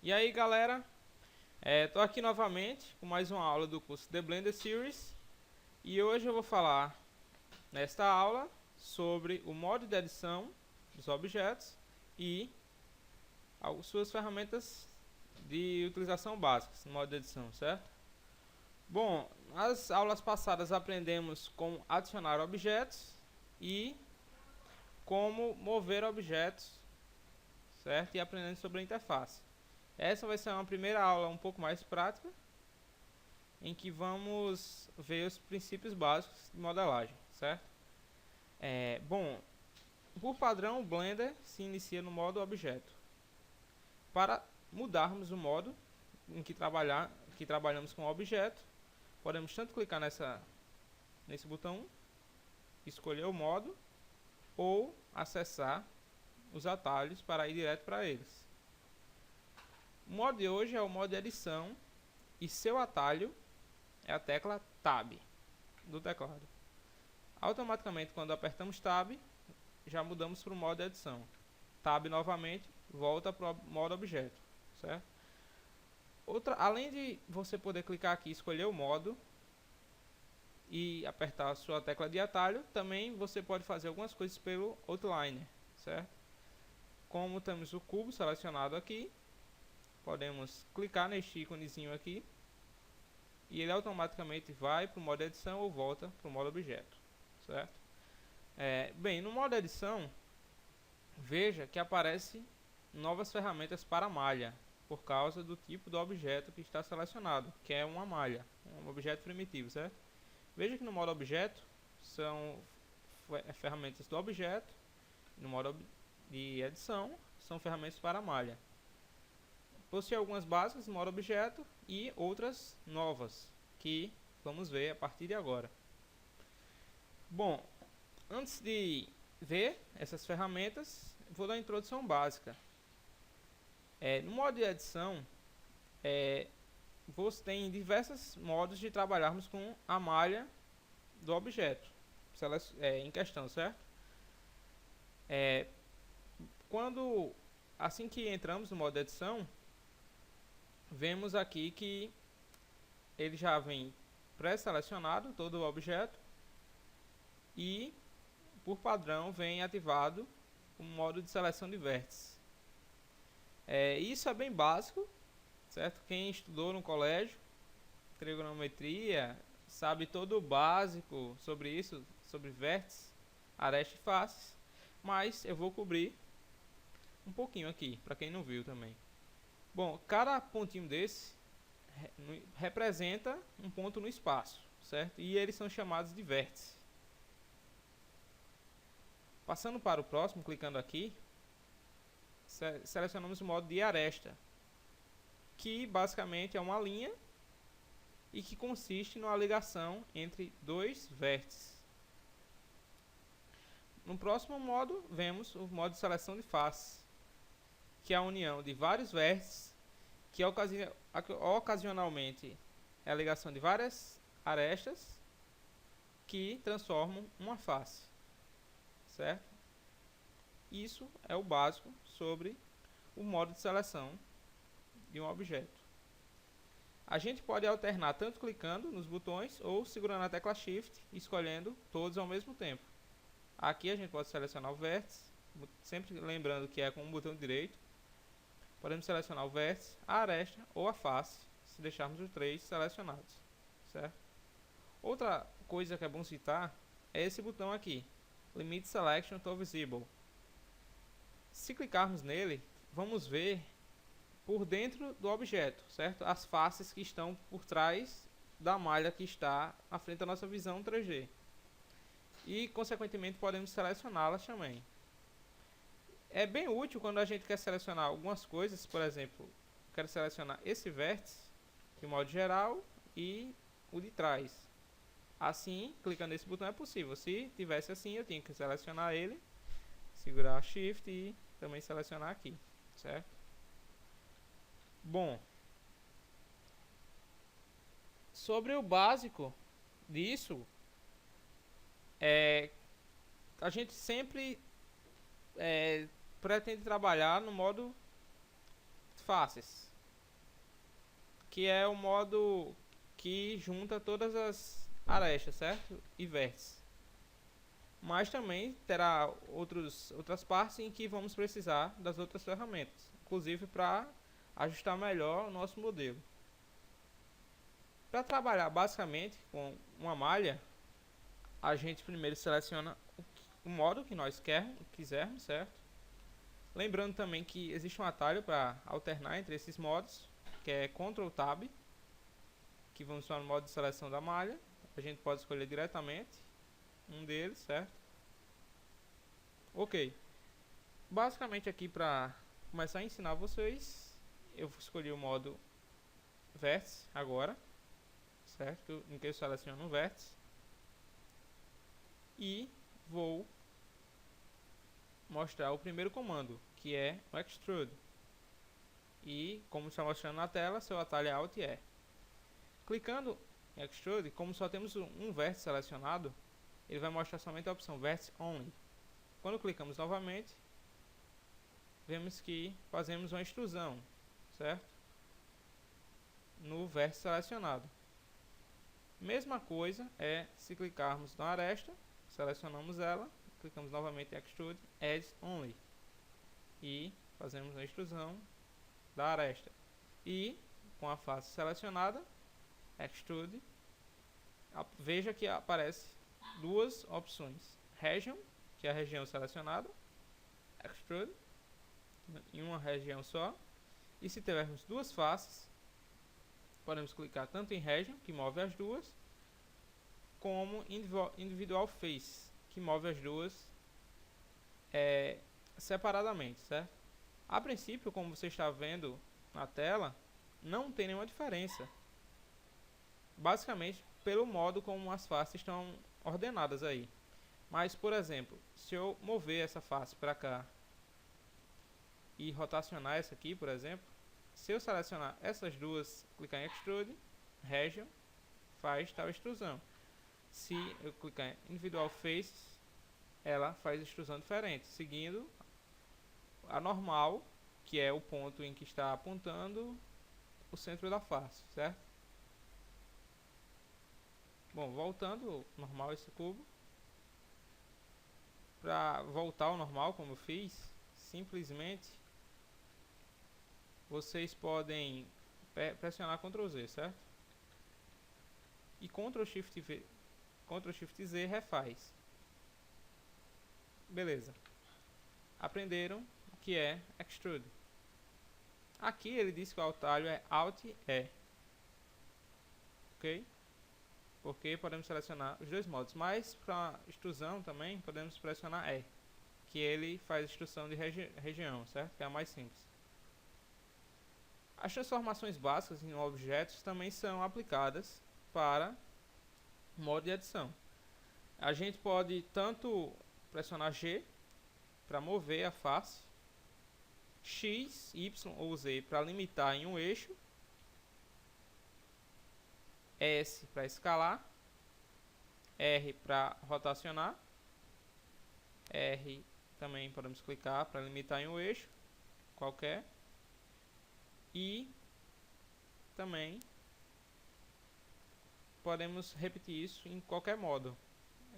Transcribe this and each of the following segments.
E aí galera, tô aqui novamente com mais uma aula do curso The Blender Series. E hoje eu vou falar nesta aula sobre o modo de edição dos objetos e as suas ferramentas de utilização básicas no modo de edição, certo? Bom, nas aulas passadas aprendemos como adicionar objetos e como mover objetos, certo? E aprendendo sobre a interface. Essa vai ser uma primeira aula um pouco mais prática, em que vamos ver os princípios básicos de modelagem, certo? Bom, por padrão o Blender se inicia no modo objeto. Para mudarmos o modo em que trabalhamos com o objeto, podemos tanto clicar nesse botão, escolher o modo, ou acessar os atalhos para ir direto para eles. O modo de hoje é o modo de edição e seu atalho é a tecla Tab do teclado. Automaticamente, quando apertamos Tab, já mudamos para o modo de edição. Tab novamente, volta para o modo objeto, certo? Além de você poder clicar aqui e escolher o modo e apertar a sua tecla de atalho, também você pode fazer algumas coisas pelo Outliner, certo? Como temos o cubo selecionado aqui, podemos clicar neste íconezinho aqui e ele automaticamente vai para o modo edição ou volta para o modo objeto, certo? Bem, no modo edição, veja que aparece novas ferramentas para malha, por causa do tipo do objeto que está selecionado, que é uma malha, um objeto primitivo, certo? Veja que no modo objeto são ferramentas do objeto, no modo de edição são ferramentas para malha. Possui algumas básicas no modo objeto e outras novas, que vamos ver a partir de agora. Bom, antes de ver essas ferramentas, vou dar uma introdução básica. No modo de edição, você tem diversos modos de trabalharmos com a malha do objeto em questão, certo? Assim que entramos no modo de edição, vemos aqui que ele já vem pré-selecionado todo o objeto e por padrão vem ativado o modo de seleção de vértices. Isso é bem básico, certo? Quem estudou no colégio trigonometria sabe todo o básico sobre isso, sobre vértices, arestas e faces, mas eu vou cobrir um pouquinho aqui para quem não viu também. Bom, cada pontinho desse representa um ponto no espaço, certo? E eles são chamados de vértice. Passando para o próximo, clicando aqui, selecionamos o modo de aresta, que basicamente é uma linha e que consiste numa ligação entre dois vértices. No próximo modo, vemos o modo de seleção de face, que é a união de vários vértices, que ocasionalmente é a ligação de várias arestas que transformam uma face, certo? Isso é o básico sobre o modo de seleção de um objeto. A gente pode alternar tanto clicando nos botões ou segurando a tecla Shift e escolhendo todos ao mesmo tempo. Aqui a gente pode selecionar o vértice, sempre lembrando que é com o botão direito. Podemos selecionar o vértice, a aresta ou a face, se deixarmos os três selecionados, certo? Outra coisa que é bom citar é esse botão aqui, Limit Selection to Visible. Se clicarmos nele, vamos ver por dentro do objeto, certo? As faces que estão por trás da malha que está à frente da nossa visão 3D. E, consequentemente, podemos selecioná-las também. É bem útil quando a gente quer selecionar algumas coisas. Por exemplo, quero selecionar esse vértice de modo geral e o de trás. Assim, clicando nesse botão é possível. Se tivesse assim, eu tinha que selecionar ele, segurar Shift e também selecionar aqui, certo? Bom, sobre o básico disso, a gente sempre pretende trabalhar no modo faces, que é o modo que junta todas as arestas, certo? E vértices. Mas também terá outras partes em que vamos precisar das outras ferramentas, inclusive para ajustar melhor o nosso modelo. Para trabalhar basicamente com uma malha, a gente primeiro seleciona o modo que nós quisermos, certo? Lembrando também que existe um atalho para alternar entre esses modos, que é Ctrl Tab, que funciona no modo de seleção da malha. A gente pode escolher diretamente um deles, certo? Ok. Basicamente aqui para começar a ensinar vocês, eu escolhi o modo vértice agora, certo? Em que eu seleciono um vértice e vou mostrar o primeiro comando, que é o Extrude. E como está mostrando na tela, seu atalho é Alt E. Clicando em Extrude, como só temos um vértice selecionado, ele vai mostrar somente a opção Vertex Only. Quando clicamos novamente, vemos que fazemos uma extrusão, certo? No vértice selecionado. Mesma coisa é se clicarmos na aresta, selecionamos ela, clicamos novamente em Extrude Edge Only e fazemos a extrusão da aresta. E com a face selecionada, Extrude, veja que aparece duas opções: Region, que é a região selecionada, Extrude, em uma região só. E se tivermos duas faces, podemos clicar tanto em Region, que move as duas, como Individual Face, que move as duas separadamente, certo? A princípio, como você está vendo na tela, não tem nenhuma diferença. Basicamente, pelo modo como as faces estão ordenadas aí. Mas, por exemplo, se eu mover essa face para cá e rotacionar essa aqui, por exemplo, se eu selecionar essas duas, clicar em Extrude, Region, faz tal extrusão. Se eu clicar em Individual Faces, ela faz extrusão diferente, seguindo a normal, que é o ponto em que está apontando o centro da face, certo? Bom, voltando normal esse cubo. Para voltar ao normal, como eu fiz, simplesmente vocês podem pressionar Ctrl Z, certo? E Ctrl Shift Z refaz. Beleza. Aprenderam o que é Extrude. Aqui ele diz que o atalho é Alt E. Ok? Porque podemos selecionar os dois modos. Mas para extrusão também podemos pressionar E, que ele faz extrusão de região, certo? Que é a mais simples. As transformações básicas em objetos também são aplicadas para o modo de edição. A gente pode tanto pressionar G para mover a face, X, Y ou Z para limitar em um eixo, S para escalar, R para rotacionar, R também podemos clicar para limitar em um eixo qualquer, e também podemos repetir isso em qualquer modo: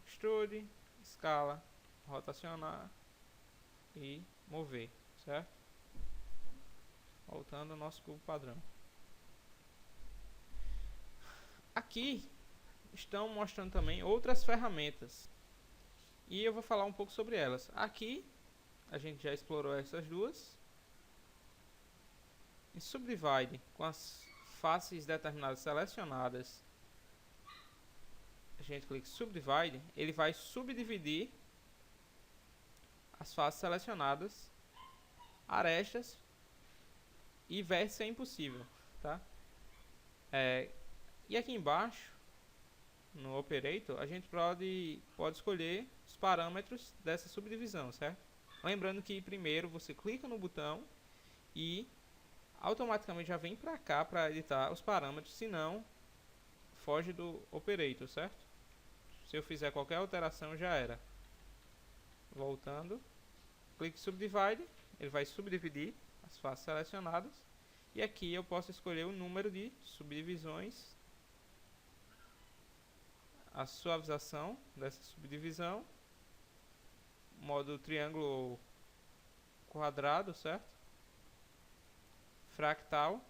Extrude, escala, rotacionar e mover, certo? Voltando ao nosso cubo padrão. Aqui estão mostrando também outras ferramentas e eu vou falar um pouco sobre elas. Aqui a gente já explorou essas duas. Em Subdivide, com as faces determinadas selecionadas, a gente clica em Subdivide, ele vai subdividir as faces selecionadas, arestas e vértice é impossível, tá? E aqui embaixo, no Operator, a gente pode escolher os parâmetros dessa subdivisão, certo? Lembrando que primeiro você clica no botão e automaticamente já vem para cá para editar os parâmetros, senão foge do Operator, certo? Se eu fizer qualquer alteração, já era. Voltando, clique em Subdivide, ele vai subdividir as faces selecionadas. E aqui eu posso escolher o número de subdivisões, a suavização dessa subdivisão, modo triângulo ou quadrado, certo? Fractal,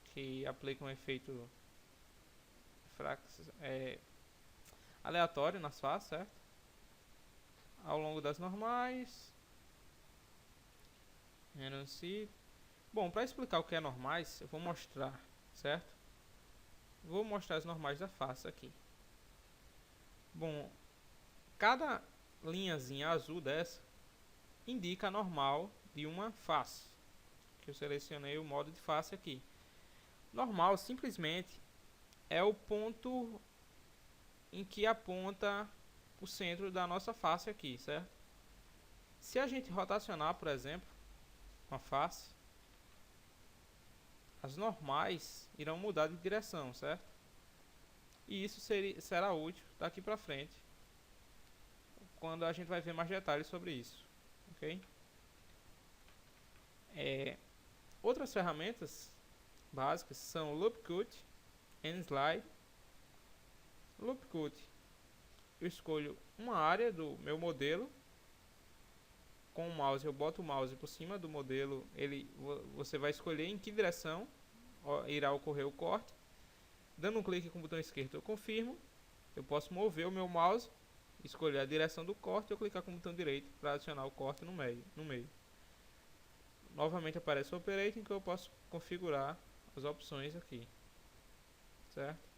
que aplica um efeito aleatório nas faces, certo? Ao longo das normais. Renuncie. Bom, para explicar o que é normais, eu vou mostrar, certo? Vou mostrar as normais da face aqui. Bom, cada linhazinha azul dessa indica a normal de uma face, que eu selecionei o modo de face aqui. Normal simplesmente é o ponto em que aponta o centro da nossa face aqui, certo? Se a gente rotacionar, por exemplo, uma face, as normais irão mudar de direção, certo? E isso será útil daqui para frente, quando a gente vai ver mais detalhes sobre isso, ok? Outras ferramentas básicas são Loop Cut e Slide. Loop Cut, eu escolho uma área do meu modelo. Com o mouse, eu boto o mouse por cima do modelo, você vai escolher em que direção irá ocorrer o corte. Dando um clique com o botão esquerdo, eu confirmo. Eu posso mover o meu mouse, escolher a direção do corte ou clicar com o botão direito para adicionar o corte no meio. Novamente aparece o Operator, em que eu posso configurar as opções aqui, certo?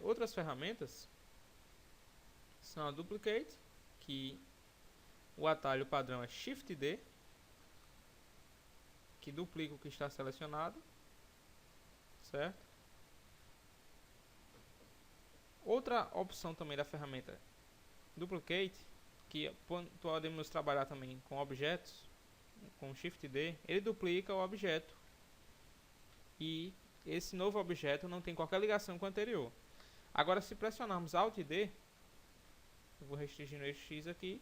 Outras ferramentas são a Duplicate, que o atalho padrão é Shift D, que duplica o que está selecionado, certo? Outra opção também da ferramenta Duplicate, que podemos trabalhar também com objetos, com Shift D, ele duplica o objeto e esse novo objeto não tem qualquer ligação com o anterior. Agora, se pressionarmos Alt D, eu vou restringir no eixo X aqui,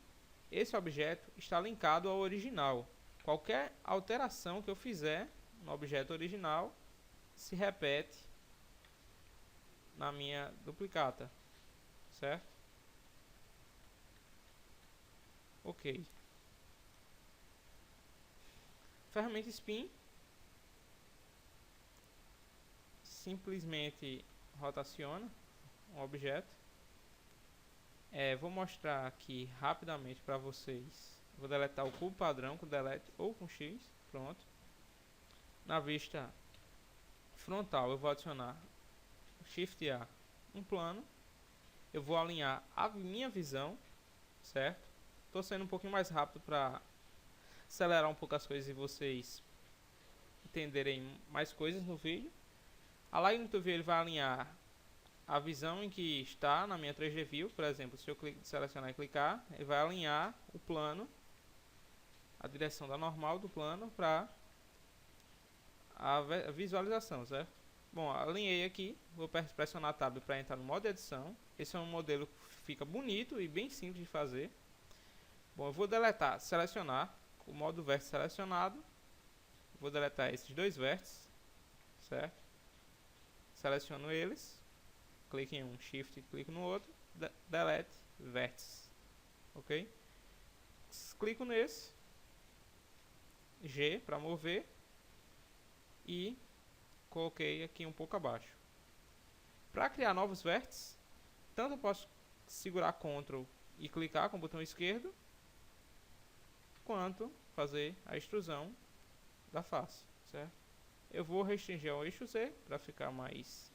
esse objeto está linkado ao original. Qualquer alteração que eu fizer no objeto original se repete na minha duplicata, certo? Ok. Ferramenta Spin, simplesmente rotaciona um objeto. Vou mostrar aqui rapidamente para vocês. Vou deletar o cubo padrão com delete ou com X. Pronto. Na vista frontal eu vou adicionar Shift A, um plano. Eu vou alinhar a minha visão, certo? Estou sendo um pouquinho mais rápido para acelerar um pouco as coisas e vocês entenderem mais coisas no vídeo. Align to View, ele vai alinhar a visão em que está na minha 3D View. Por exemplo, se eu selecionar e clicar, ele vai alinhar o plano, a direção da normal do plano para a visualização, certo? Bom, alinhei aqui, vou pressionar Tab para entrar no modo de edição. Esse é um modelo que fica bonito e bem simples de fazer. Bom, eu vou deletar, selecionar, com o modo vértice selecionado, vou deletar esses dois vértices, certo? Seleciono eles, clique em um, Shift, clico no outro, delete vértice, ok? Clico nesse, G para mover e coloquei aqui um pouco abaixo. Para criar novos vértices, tanto eu posso segurar Ctrl e clicar com o botão esquerdo, quanto fazer a extrusão da face, certo? Eu vou restringir ao eixo Z para ficar mais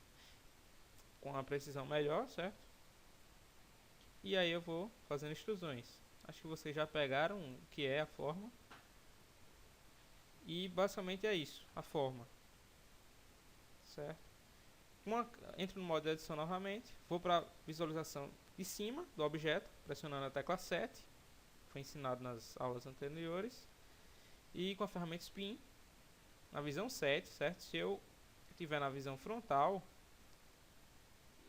com uma precisão melhor, certo? E aí eu vou fazendo extrusões. Acho que vocês já pegaram o que é a forma. E basicamente é isso, a forma, certo? Entro no modo de edição novamente, vou para a visualização de cima do objeto, pressionando a tecla 7, foi ensinado nas aulas anteriores, e com a ferramenta Spin, na visão 7, certo? Se eu estiver na visão frontal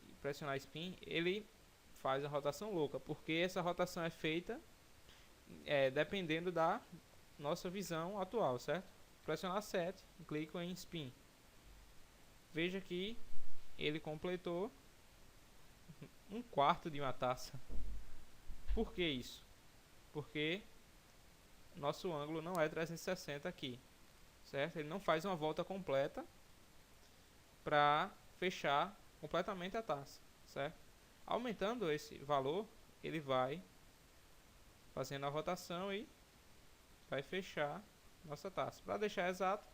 e pressionar spin, ele faz a rotação louca, porque essa rotação é feita dependendo da nossa visão atual, certo? Pressionar 7, clico em spin. Veja que ele completou 1/4 de uma taça. Por que isso? Porque nosso ângulo não é 360 aqui, certo? Ele não faz uma volta completa para fechar completamente a taça, certo? Aumentando esse valor, ele vai fazendo a rotação e vai fechar nossa taça. Para deixar exato,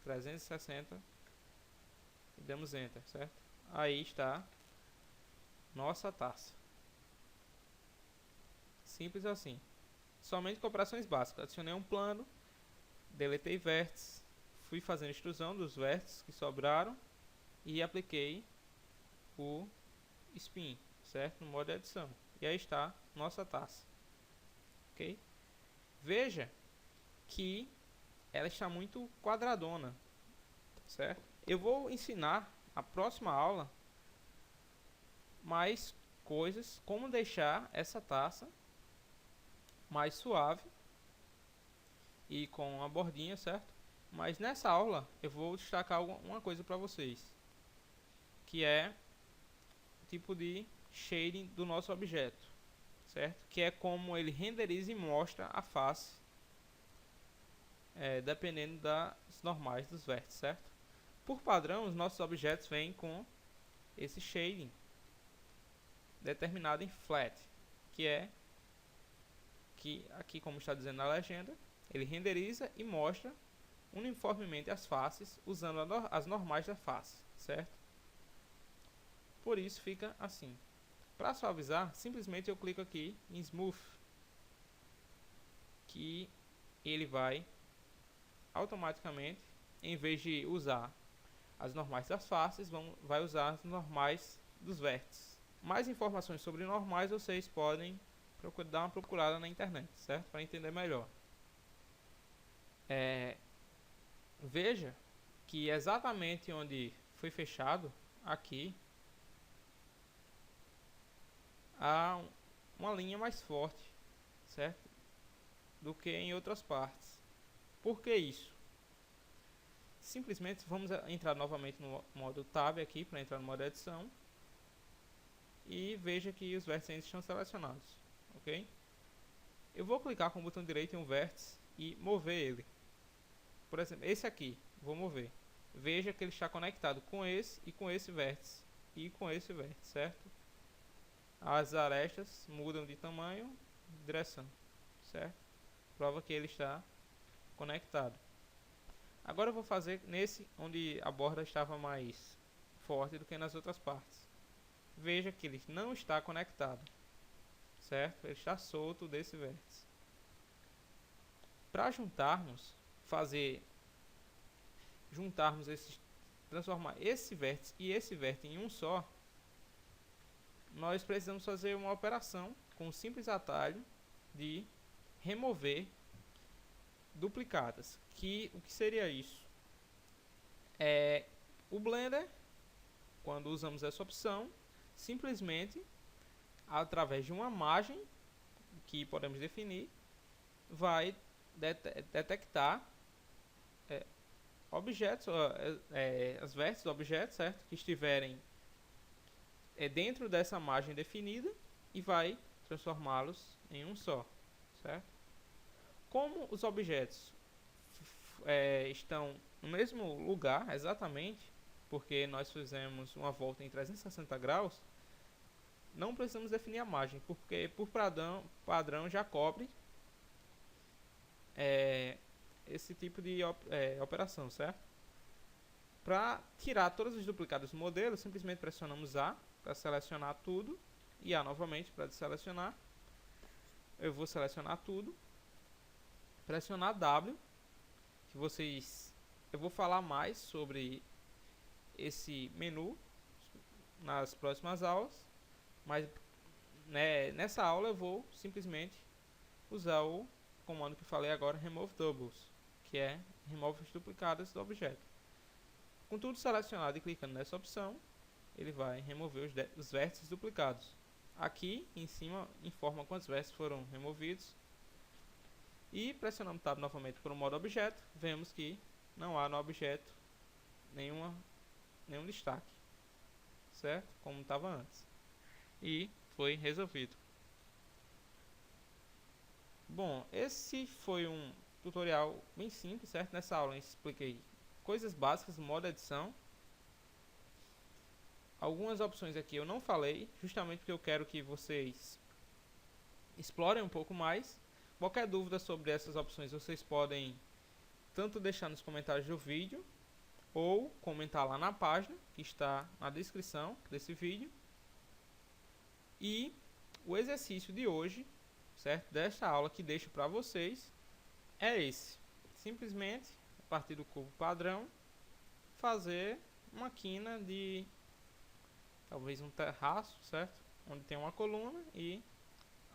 360 e damos enter, certo? Aí está nossa taça. Simples assim. Somente com operações básicas. Adicionei um plano, deletei vértices, fui fazendo extrusão dos vértices que sobraram e apliquei o spin, certo? No modo de edição. E aí está nossa taça. Ok? Veja que ela está muito quadradona, certo? Eu vou ensinar a próxima aula mais coisas, como deixar essa taça mais suave e com a bordinha, certo? Mas nessa aula eu vou destacar uma coisa para vocês, que é o tipo de shading do nosso objeto, certo? Que é como ele renderiza e mostra a face, dependendo das normais dos vértices, certo? Por padrão, os nossos objetos vêm com esse shading determinado em flat, que é que aqui, como está dizendo na legenda, ele renderiza e mostra uniformemente as faces usando as normais da face, certo? Por isso fica assim. Para suavizar, simplesmente eu clico aqui em Smooth, que ele vai automaticamente, em vez de usar as normais das faces, vai usar as normais dos vértices. Mais informações sobre normais vocês podem dar uma procurada na internet, certo? Para entender melhor. Veja que exatamente onde foi fechado, aqui, há uma linha mais forte, certo? Do que em outras partes. Por que isso? Simplesmente vamos entrar novamente no modo Tab aqui, para entrar no modo edição. E veja que os vértices estão selecionados, ok? Eu vou clicar com o botão direito em um vértice e mover ele. Por exemplo, esse aqui, vou mover. Veja que ele está conectado com esse e com esse vértice. E com esse vértice, certo? As arestas mudam de tamanho e direção, certo? Prova que ele está conectado. Agora eu vou fazer nesse onde a borda estava mais forte do que nas outras partes. Veja que ele não está conectado, certo? Ele está solto desse vértice. Para transformar esse vértice e esse vértice em um só, nós precisamos fazer uma operação com um simples atalho de remover duplicadas. O que seria isso? O Blender, quando usamos essa opção, simplesmente através de uma margem que podemos definir, vai detectar objetos, as vértices do objeto, certo? Que estiverem dentro dessa margem definida e vai transformá-los em um só, certo? Como os objetos estão no mesmo lugar exatamente, porque nós fizemos uma volta em 360 graus, não precisamos definir a margem, porque por padrão já cobre esse tipo de operação, certo? Para tirar todas as duplicadas do modelo, simplesmente pressionamos A para selecionar tudo e A novamente para deselecionar. Eu vou selecionar tudo, pressionar W, eu vou falar mais sobre esse menu nas próximas aulas, mas nessa aula eu vou simplesmente usar o comando que falei agora, Remove Doubles, que é remove as duplicadas do objeto. Com tudo selecionado e clicando nessa opção, ele vai remover os vértices duplicados. Aqui em cima informa quantos vértices foram removidos. E pressionando Tab novamente por um modo objeto, vemos que não há no objeto nenhum destaque, certo? Como estava antes. E foi resolvido. Bom, esse foi um tutorial bem simples, certo? Nessa aula eu expliquei coisas básicas do modo edição. Algumas opções aqui eu não falei, justamente porque eu quero que vocês explorem um pouco mais. Qualquer dúvida sobre essas opções vocês podem tanto deixar nos comentários do vídeo ou comentar lá na página que está na descrição desse vídeo. E o exercício de hoje, certo? Desta aula que deixo para vocês é esse. Simplesmente, a partir do cubo padrão, fazer uma quina de talvez um terraço, certo? Onde tem uma coluna e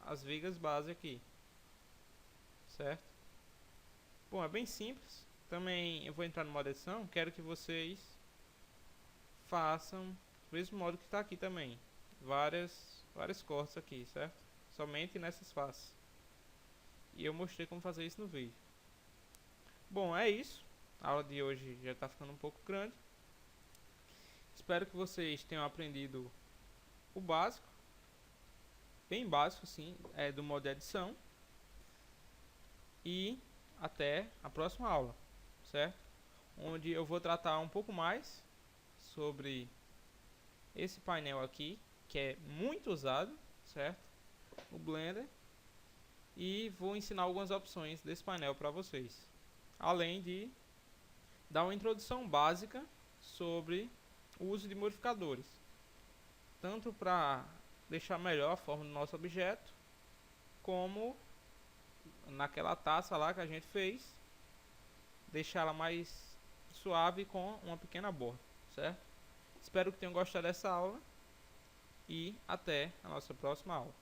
as vigas base aqui, certo? Bom, é bem simples. Também eu vou entrar no modo edição. Quero que vocês façam do mesmo modo que está aqui também. Vários cortes aqui, certo? Somente nessas faces. E eu mostrei como fazer isso no vídeo. Bom, é isso. A aula de hoje já está ficando um pouco grande. Espero que vocês tenham aprendido o básico. Bem básico, sim, do modo de edição. E até a próxima aula, certo? Onde eu vou tratar um pouco mais sobre esse painel aqui, que é muito usado, certo? O Blender. E vou ensinar algumas opções desse painel para vocês. Além de dar uma introdução básica sobre o uso de modificadores. Tanto para deixar melhor a forma do nosso objeto, como naquela taça lá que a gente fez, deixar ela mais suave com uma pequena borda, certo? Espero que tenham gostado dessa aula e até a nossa próxima aula.